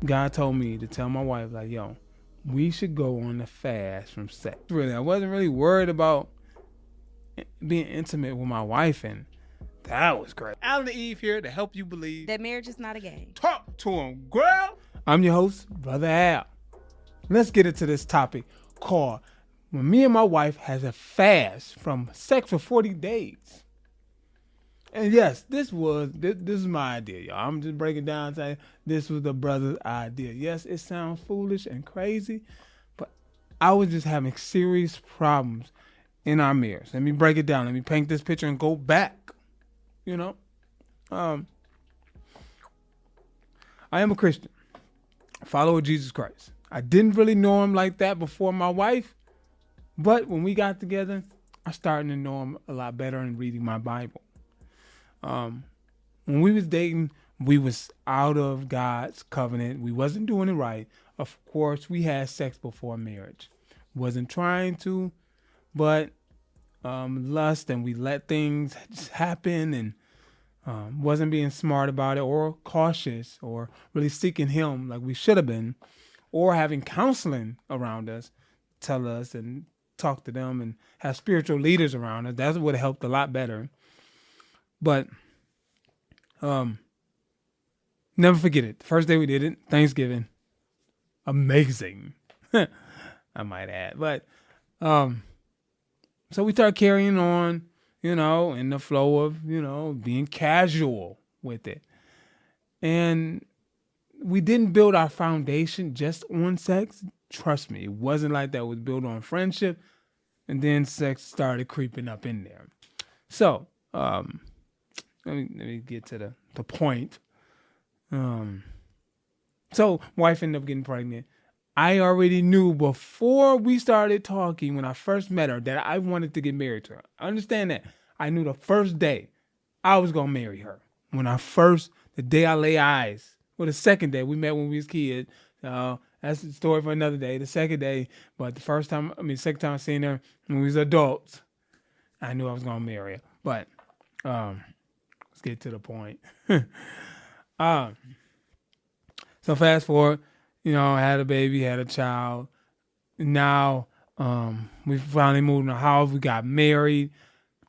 God told me to tell my wife, like, yo, we should go on a fast from sex. Really, I wasn't really worried about being intimate with my wife, and that was great. Allen&Eve here to help you believe that marriage is not a game. Talk to him, girl. I'm your host, Brother Al. Let's get into this topic called when me and my wife has a fast from sex for 40 days. And yes, this is my idea, y'all. I'm just breaking down saying this was the brother's idea. Yes, it sounds foolish and crazy, but I was just having serious problems in our marriage. Let me break it down. Let me paint this picture and go back. I am a Christian, follower of Jesus Christ. I didn't really know him like that before my wife, but when we got together, I started to know him a lot better and reading my Bible. When we was dating, we was out of God's covenant. We wasn't doing it right. Of course, we had sex before marriage. Wasn't trying to, but lust, and we let things just happen, and wasn't being smart about it or cautious or really seeking him like we should have been, or having counseling around us, tell us and talk to them and have spiritual leaders around us. That's what helped a lot better. But never forget it. The first day we did it, Thanksgiving. Amazing. I might add. But so we start carrying on, in the flow of, being casual with it. And we didn't build our foundation just on sex. Trust me, it wasn't like that. It was built on friendship, and then sex started creeping up in there. So, let me get to the point. So wife ended up getting pregnant. I already knew before we started talking, when I first met her, that I wanted to get married to her. Understand that. I knew the first day I was going to marry her. The day I lay eyes, the second day, we met when we was kids. That's the story for another day. The second day, but second time I seen her when we was adults, I knew I was going to marry her. But, let's get to the point. So fast forward, I had a baby, had a child. Now, we finally moved in the house. We got married.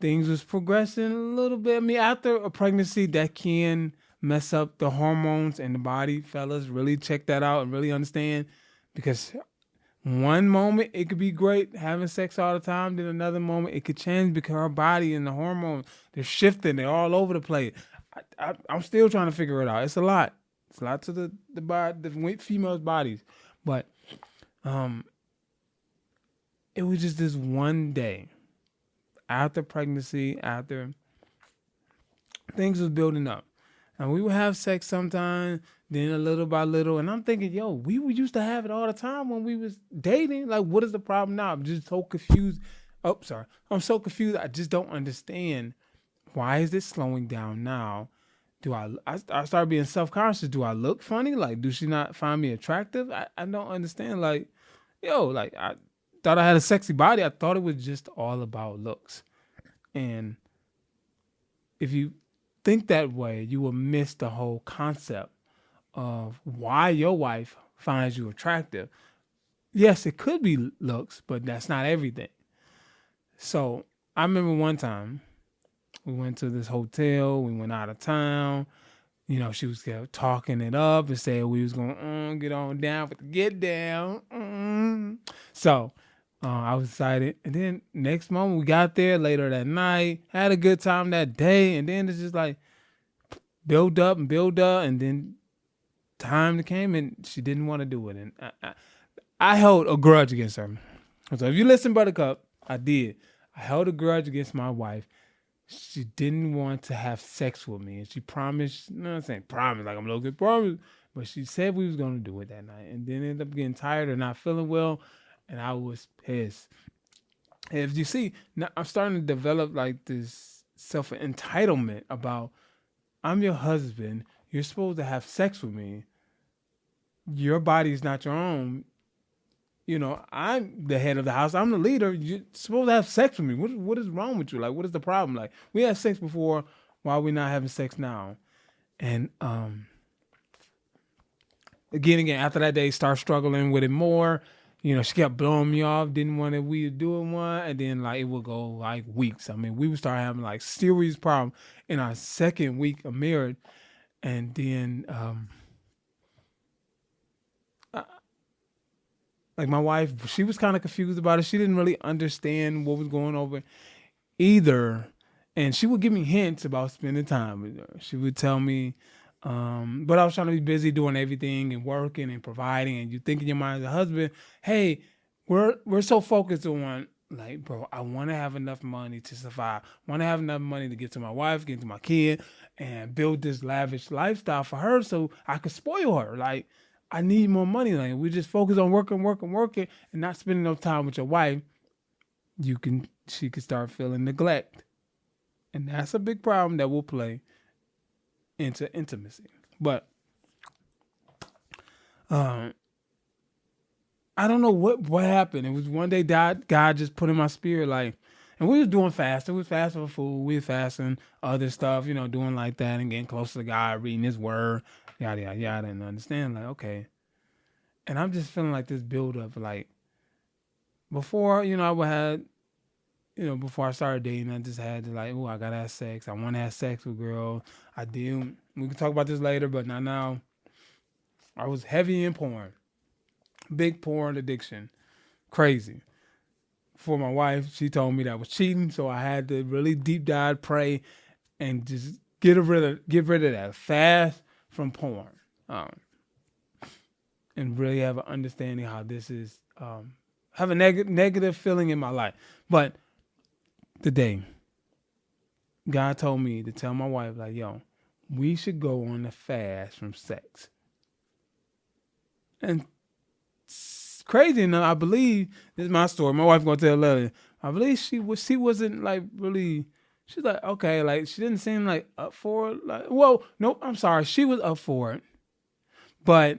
Things was progressing a little bit. After a pregnancy, that can mess up the hormones in the body. Fellas, really check that out and really understand, because one moment it could be great having sex all the time. Then another moment it could change because our body and the hormones, they're shifting. They're all over the place. I'm still trying to figure it out. It's a lot. It's a lot to the body, the females' bodies. But it was just this one day after pregnancy, after things was building up. And we would have sex sometime, then a little by little. And I'm thinking, we used to have it all the time when we was dating. Like, what is the problem now? I'm just so confused. Oh, sorry. I'm so confused. I just don't understand. Why is this slowing down now? I started being self-conscious. Do I look funny? Like, do she not find me attractive? I don't understand. Like, I thought I had a sexy body. I thought it was just all about looks. And if you think that way, you will miss the whole concept of why your wife finds you attractive. Yes, it could be looks, but that's not everything. So I remember one time we went to this hotel. We went out of town. She was kept talking it up and said we was going to get on down with the get down. So I was excited. And then next moment we got there later that night, had a good time that day. And then it's just like build up. And then time came and she didn't want to do it. And I held a grudge against her. So if you listen, Buttercup, I did. I held a grudge against my wife. She didn't want to have sex with me. And she promised, I'm saying promise, like I'm a little good promise, but she said we was going to do it that night. And then ended up getting tired or not feeling well. And I was pissed. If you see, now I'm starting to develop like this self-entitlement about, I'm your husband. You're supposed to have sex with me. Your body is not your own. I'm the head of the house. I'm the leader. You're supposed to have sex with me. What is wrong with you? Like, what is the problem? Like, we had sex before. Why are we not having sex now? And again, after that day, start struggling with it more. She kept blowing me off, didn't want to we doing one, and then like it would go like weeks. I mean, we would start having like serious problems in our second week of marriage, and then like my wife, she was kind of confused about it. She didn't really understand what was going on either, and she would give me hints about spending time with her. She would tell me, but I was trying to be busy doing everything and working and providing, and you think in your mind as a husband, hey, we're so focused on like, bro, I want to have enough money to survive. I want to have enough money to get to my wife, get to my kid, and build this lavish lifestyle for her so I could spoil her. Like, I need more money. Like, we just focus on working, and not spending no time with your wife. She could start feeling neglect, and that's a big problem that will play into intimacy. But I don't know what happened. It was one day God just put in my spirit, like, and we was doing fasting. We was fasting for food. We was fasting other stuff, doing like that and getting close to God, reading His Word, yada yada yada, and understand like, okay. And I'm just feeling like this build up, like before, I would have, before I started dating, I just had to like, oh, I gotta have sex. I want to have sex with girls. I did. We can talk about this later, but not now. I was heavy in porn, big porn addiction, crazy. For my wife, she told me that I was cheating, so I had to really deep dive, pray, and just get rid of that fast from porn, and really have an understanding how this is have a negative feeling in my life. But today, God told me to tell my wife, like, yo, we should go on a fast from sex. And crazy enough, I believe, this is my story, my wife gonna tell later, I believe she wasn't like really, she's like, okay, like she didn't seem like up for it. Like, well, nope, I'm sorry, she was up for it. But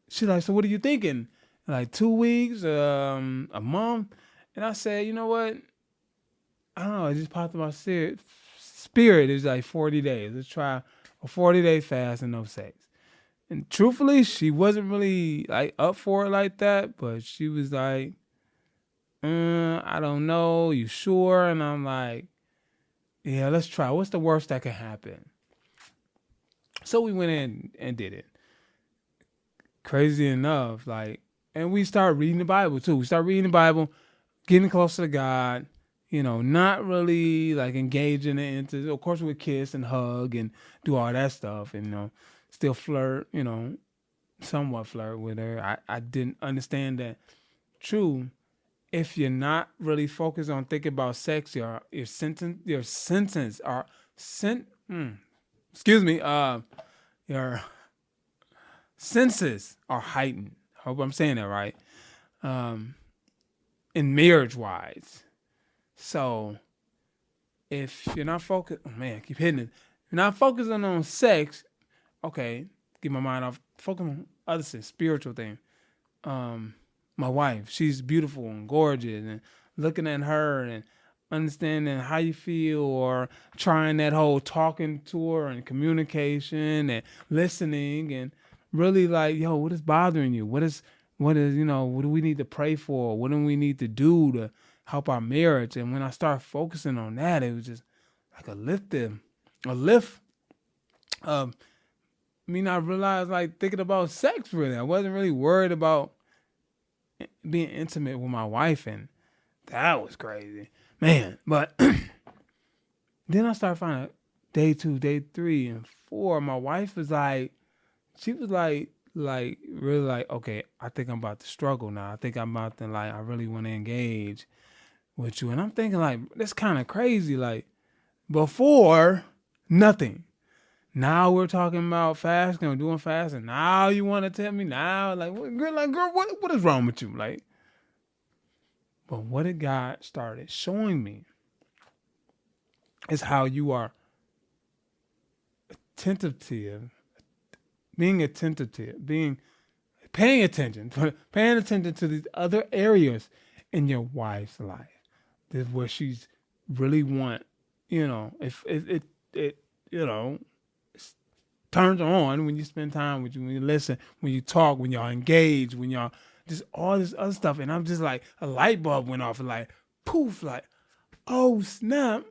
she's like, so what are you thinking? Like 2 weeks, a month? And I said, you know what? I don't know. It just popped in my spirit. It's like 40 days. Let's try a 40-day fast and no sex. And truthfully, she wasn't really like up for it like that. But she was like, I don't know. You sure? And I'm like, yeah, let's try. What's the worst that can happen? So we went in and did it. Crazy enough, like, and we started reading the Bible too. We started reading the Bible, getting closer to God, not really like engaging into, of course we would kiss and hug and do all that stuff and, still flirt, somewhat flirt with her. I didn't understand that. True, if you're not really focused on thinking about sex, your senses are heightened. I hope I'm saying that right. In marriage wise. So if you're not focused, oh man, I keep hitting it. If you're not focusing on sex, okay, get my mind off, focus on other things, spiritual things. My wife, she's beautiful and gorgeous, and looking at her and understanding how you feel, or trying that whole talking to her and communication and listening, and really like, yo, what is bothering you? What do we need to pray for? What do we need to do to help our marriage? And when I started focusing on that, it was just like a lift. I realized, like, thinking about sex, really. I wasn't really worried about being intimate with my wife, and that was crazy, man. But then I started finding day 2, day 3, and 4. My wife was like, she was like really like, okay, I think I'm about to struggle now. I think I'm about to, like, I really want to engage with you. And I'm thinking, like, that's kind of crazy. Like, before, nothing. Now we're talking about fasting or doing fasting. Now you want to tell me now, like, girl, what is wrong with you? Like, but what did God started showing me is how you are paying attention to these other areas in your wife's life. This is where she's really want, if it turns on when you spend time with you, when you listen, when you talk, when y'all engage, when y'all just all this other stuff. And I'm just like, a light bulb went off and like, poof, like, oh snap.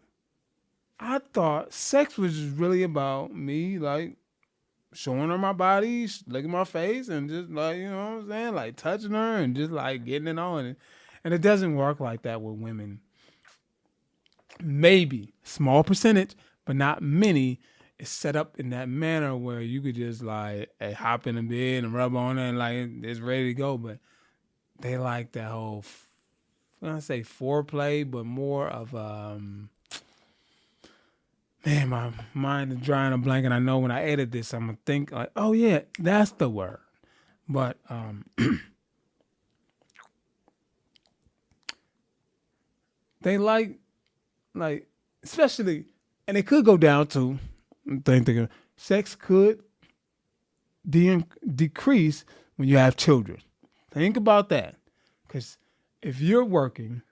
I thought sex was just really about me, like, showing her my body, licking my face, and just like, you know what I'm saying? Like touching her and just like getting it on. And it doesn't work like that with women. Maybe small percentage, but not many. It's set up in that manner where you could just like, hey, hop in the bed and rub on it and like it's ready to go. But they like that whole, I'm gonna say foreplay, but more of man, my mind is drawing a blank, and I know when I edit this, I'm gonna think like, oh yeah, that's the word. But they like especially, and it could go down to thinking sex could decrease when you have children. Think about that, because if you're working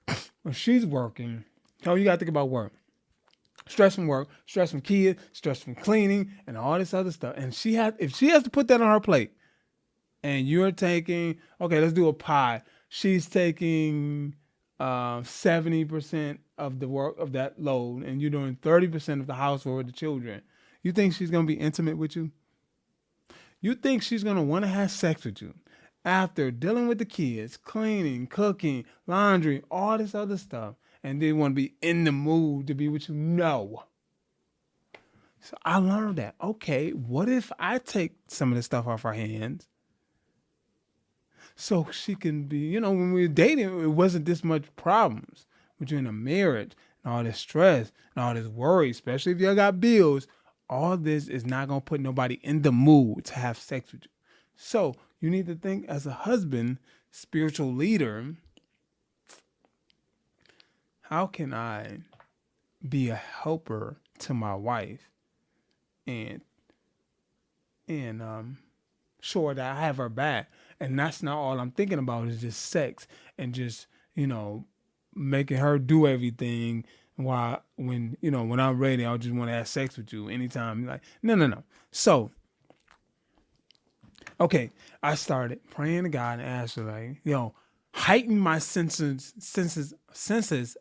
or she's working, you got to think about work. Stress from work, stress from kids, stress from cleaning, and all this other stuff. And if she has to put that on her plate, and you're taking, okay, let's do a pie. She's taking 70% of the work of that load, and you're doing 30% of the household with the children. You think she's gonna be intimate with you? You think she's gonna want to have sex with you after dealing with the kids, cleaning, cooking, laundry, all this other stuff? And they want to be in the mood to be with you? No. So I learned that, okay, what if I take some of the stuff off her hands so she can be, when we were dating, it wasn't this much problems. But you're in a marriage and all this stress and all this worry, especially if you got bills, all this is not going to put nobody in the mood to have sex with you. So you need to think as a husband, spiritual leader, how can I be a helper to my wife and sure that I have her back? And that's not all I'm thinking about is just sex and just, making her do everything while when I'm ready, I'll just want to have sex with you anytime. Like, no. So, okay, I started praying to God and asking, like, heighten my senses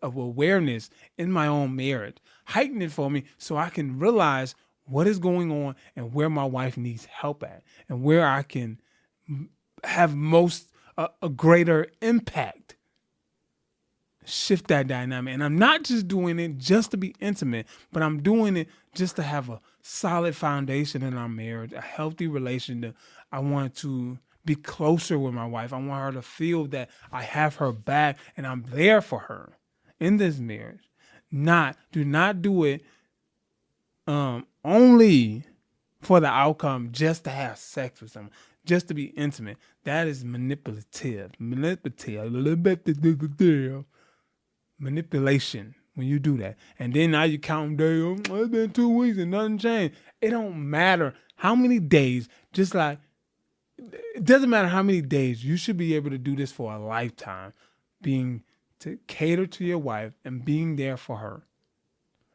of awareness in my own marriage. Heighten it for me so I can realize what is going on and where my wife needs help at and where I can have a greater impact. Shift that dynamic. And I'm not just doing it just to be intimate, but I'm doing it just to have a solid foundation in our marriage, a healthy relationship. I want to be closer with my wife. I want her to feel that I have her back and I'm there for her in this marriage. Do not do it only for the outcome, just to have sex with someone, just to be intimate. That is manipulation. When you do that. And then now you count days. It's been 2 weeks and nothing changed. It don't matter how many days, just like, it doesn't matter how many days. You should be able to do this for a lifetime, to cater to your wife and being there for her.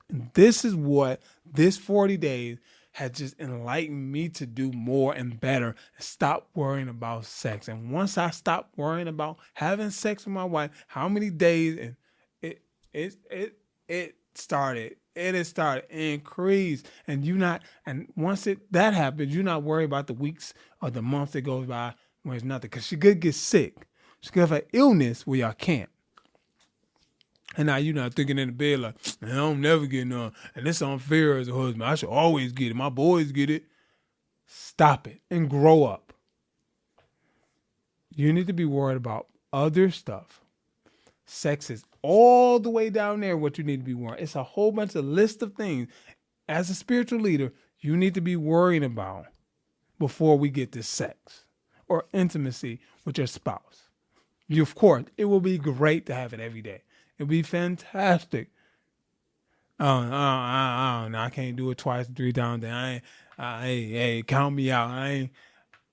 And this is what this 40 days has just enlightened me to do more and better and stop worrying about sex. And once I stopped worrying about having sex with my wife, how many days, and it started increase. And once that happens, you're not worried about the weeks or the months that goes by when it's nothing. Because she could get sick. She could have an illness where y'all can't. And now you're not thinking in the bed like, man, I don't never get none. And it's unfair as a husband. I should always get it. My boys get it. Stop it and grow up. You need to be worried about other stuff. Sex is all the way down there what you need to be worried. It's a whole bunch of list of things. As a spiritual leader, you need to be worrying about before we get to sex or intimacy with your spouse. Of course, it will be great to have it every day. It'll be fantastic. I can't do it twice, 3 times. Hey, count me out.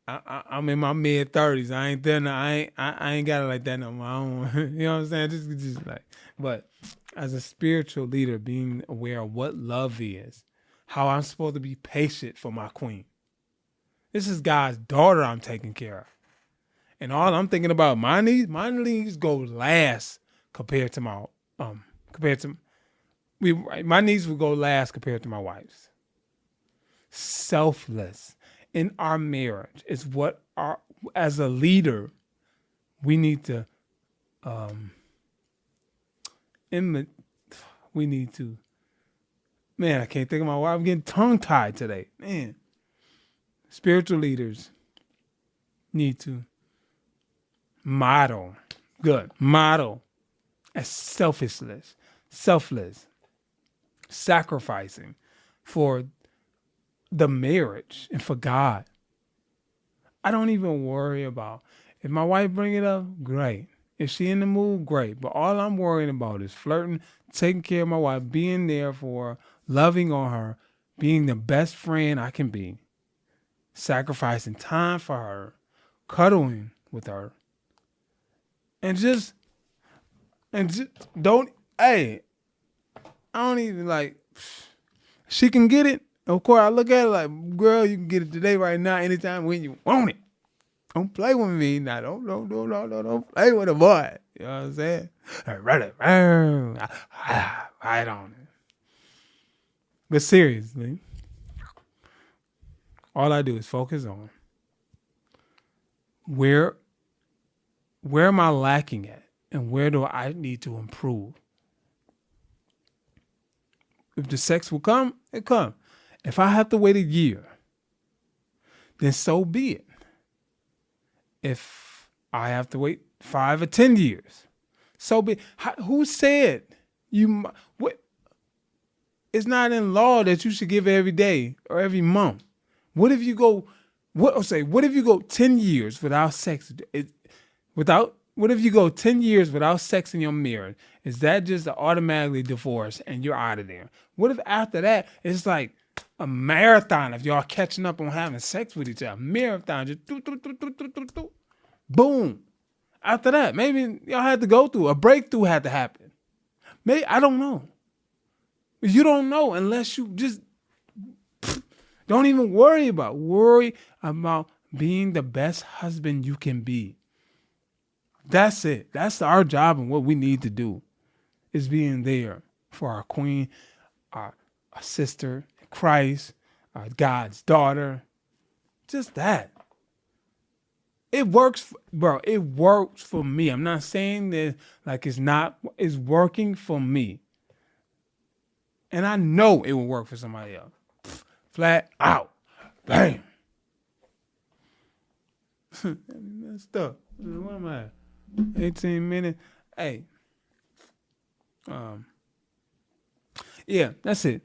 I'm in my mid 30s. I ain't there. I ain't got it like that no more. I don't, you know what I'm saying? Just like, but as a spiritual leader, being aware of what love is, how I'm supposed to be patient for my queen. This is God's daughter I'm taking care of. And all I'm thinking about, my needs go last compared to my my needs will go last compared to my wife's. Selfless in our marriage is what as a leader, we need to man, I can't think of my wife. I'm getting tongue-tied today. Man. Spiritual leaders need to model as selfless, sacrificing for the marriage and for God. I don't even worry about if my wife bring it up, great. If she in the mood, great. But all I'm worrying about is flirting, taking care of my wife, being there for her, loving on her, being the best friend I can be, sacrificing time for her, cuddling with her, and just don't. Hey, I don't even like. She can get it. Of course, I look at it like, girl, you can get it today, right now, anytime when you want it. Don't play with me now. Don't play with a boy. You know what I'm saying? Right on it. But seriously, all I do is focus on where am I lacking at, and where do I need to improve? If the sex will come, it come. If I have to wait a year, then so be it. If I have to wait 5 or 10 years, so be it. Who said what? It's not in law that you should give every day or every month. What if you go 10 years without sex? What if you go 10 years without sex in your marriage? Is that just an automatically divorce and you're out of there? What if after that it's like a marathon of y'all catching up on having sex with each other? Marathon, just boom. After that, maybe y'all had to go through a breakthrough had to happen. Maybe, I don't know. You don't know unless you just don't even worry about being the best husband you can be. That's it. That's our job, and what we need to do is being there for our queen, our sister in Christ, our God's daughter. Just that. It works, bro. It works for me. I'm not saying that like it's not. It's working for me. And I know it will work for somebody else. Flat out. Bam. Messed up. What am I at? 18 minutes. Hey. Yeah, that's it.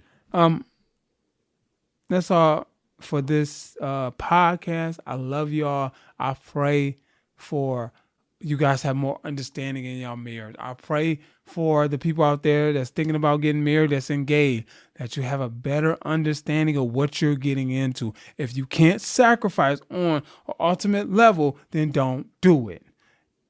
That's all for this podcast. I love y'all. I pray for you guys have more understanding in your marriage. I pray for the people out there that's thinking about getting married, that's engaged, that you have a better understanding of what you're getting into. If you can't sacrifice on an ultimate level, then don't do it.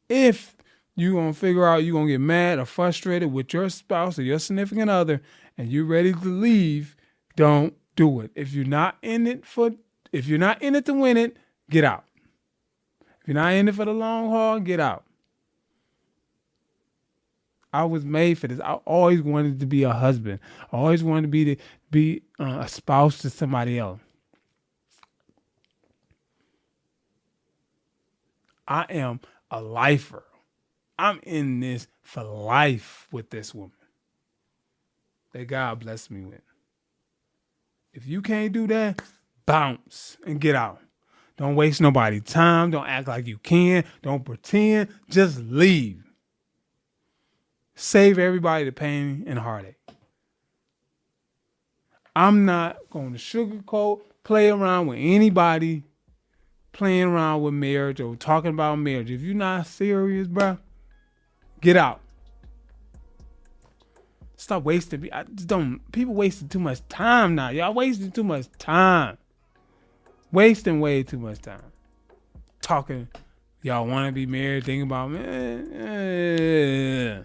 If you're going to figure out you're going to get mad or frustrated with your spouse or your significant other and you're ready to leave, don't do it. If you're not in it to win it, get out. If you're not in it for the long haul, get out. I was made for this. I always wanted to be a husband. I always wanted to be a spouse to somebody else. I am a lifer. I'm in this for life with this woman that God blessed me with. If you can't do that, bounce and get out. Don't waste nobody's time. Don't act like you can. Don't pretend. Just leave. Save everybody the pain and heartache. I'm not going to sugarcoat, play around with anybody, playing around with marriage or talking about marriage. If you're not serious, bro, get out. Stop wasting. People wasting too much time now. Y'all wasting too much time. Wasting way too much time. Talking, y'all want to be married, thinking about, man.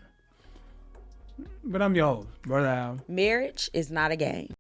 But I'm your host, Brother Al. Marriage is not a game.